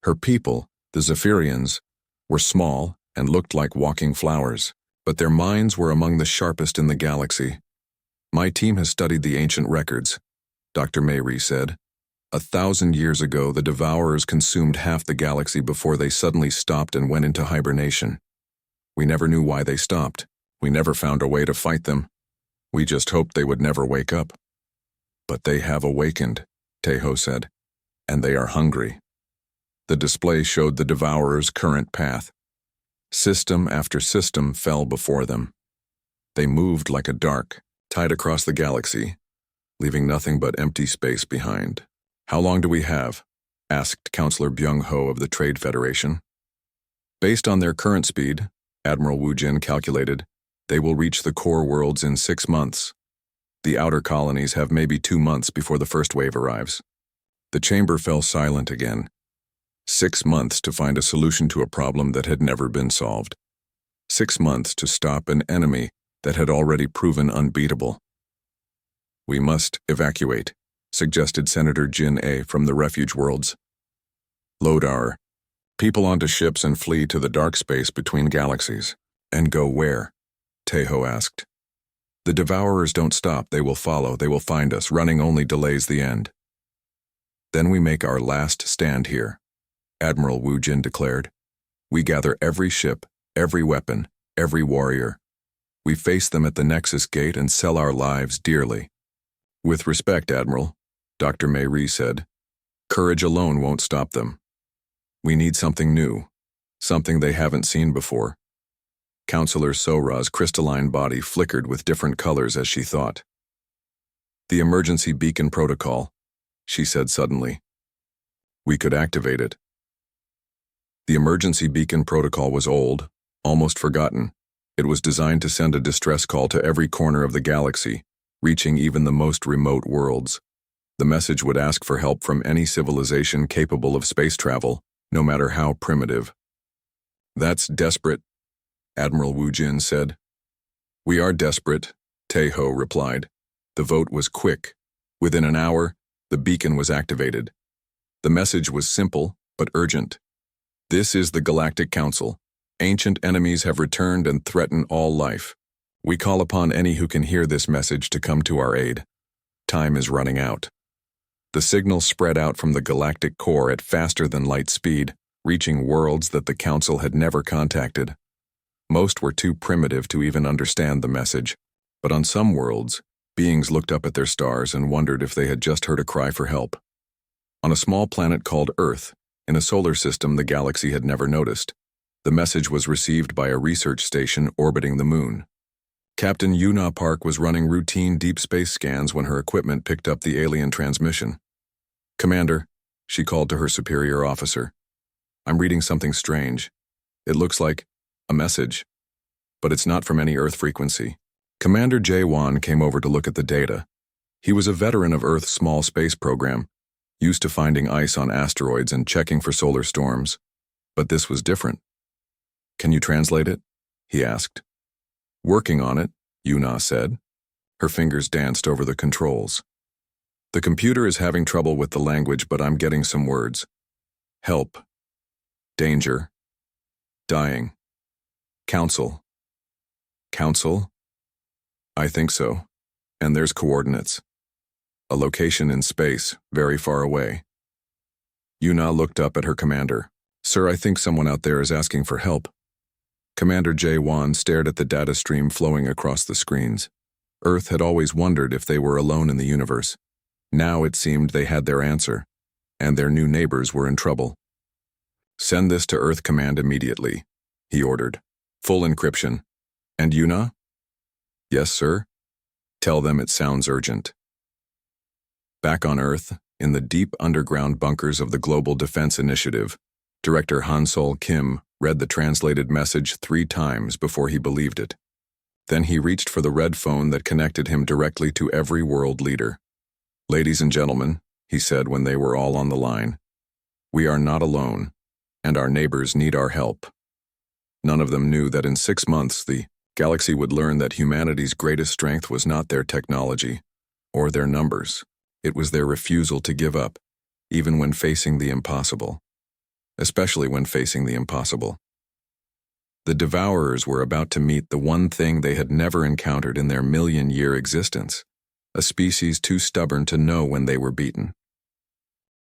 Her people, the Zephyrians, were small and looked like walking flowers, but their minds were among the sharpest in the galaxy. "My team has studied the ancient records," Dr. Mei Ri said. 1,000 years ago, the Devourers consumed half the galaxy before they suddenly stopped and went into hibernation. We never knew why they stopped. We never found a way to fight them. We just hoped they would never wake up. "But they have awakened," Tejo said, "and they are hungry." The display showed the Devourers' current path. System after system fell before them. They moved like a dark, tide across the galaxy, leaving nothing but empty space behind. "How long do we have?" asked Counselor Byung-ho of the Trade Federation. "Based on their current speed," Admiral Wu Jin calculated, "they will reach the core worlds in 6 months. The outer colonies have maybe 2 months before the first wave arrives." The chamber fell silent again. 6 months to find a solution to a problem that had never been solved. 6 months to stop an enemy that had already proven unbeatable. "We must evacuate," suggested Senator Jin A from the refuge worlds. "Load our people onto ships and flee to the dark space between galaxies." "And go where?" Tejo asked. "The Devourers don't stop, they will follow, they will find us, running only delays the end." "Then we make our last stand here," Admiral Wu Jin declared. "We gather every ship, every weapon, every warrior. We face them at the Nexus Gate and sell our lives dearly." "With respect, Admiral," Dr. Mei Ri said, "courage alone won't stop them." We need something new, something they haven't seen before. Counselor Sora's crystalline body flickered with different colors as she thought. The emergency beacon protocol, she said suddenly. We could activate it. The emergency beacon protocol was old, almost forgotten. It was designed to send a distress call to every corner of the galaxy, reaching even the most remote worlds. The message would ask for help from any civilization capable of space travel, no matter how primitive. That's desperate, Admiral Wu Jin said. We are desperate, Taeho replied. The vote was quick. Within an hour, the beacon was activated. The message was simple, but urgent. This is the Galactic Council. Ancient enemies have returned and threaten all life. We call upon any who can hear this message to come to our aid. Time is running out. The signal spread out from the galactic core at faster than light speed, reaching worlds that the Council had never contacted. Most were too primitive to even understand the message, but on some worlds, beings looked up at their stars and wondered if they had just heard a cry for help. On a small planet called Earth, in a solar system the galaxy had never noticed, the message was received by a research station orbiting the moon. Captain Yuna Park was running routine deep space scans when her equipment picked up the alien transmission. Commander, she called to her superior officer. I'm reading something strange. It looks like a message, but it's not from any Earth frequency. Commander Jae-won came over to look at the data. He was a veteran of Earth's small space program, used to finding ice on asteroids and checking for solar storms. But this was different. Can you translate it? He asked. Working on it, Yuna said. Her fingers danced over the controls. The computer is having trouble with the language, but I'm getting some words. Help. Danger. Dying. Council. Council? I think so. And there's coordinates. A location in space, very far away. Yuna looked up at her commander. Sir, I think someone out there is asking for help. Commander Jae-won stared at the data stream flowing across the screens. Earth had always wondered if they were alone in the universe. Now it seemed they had their answer, and their new neighbors were in trouble. Send this to Earth Command immediately, he ordered. Full encryption. And Yuna? Yes, sir. Tell them it sounds urgent. Back on Earth, in the deep underground bunkers of the Global Defense Initiative, Director Han-Sol Kim read the translated message 3 times before he believed it. Then he reached for the red phone that connected him directly to every world leader. Ladies and gentlemen, he said when they were all on the line, we are not alone, and our neighbors need our help. None of them knew that in 6 months the galaxy would learn that humanity's greatest strength was not their technology or their numbers. It was their refusal to give up, even when facing the impossible. Especially when facing the impossible. The Devourers were about to meet the one thing they had never encountered in their million-year existence, a species too stubborn to know when they were beaten.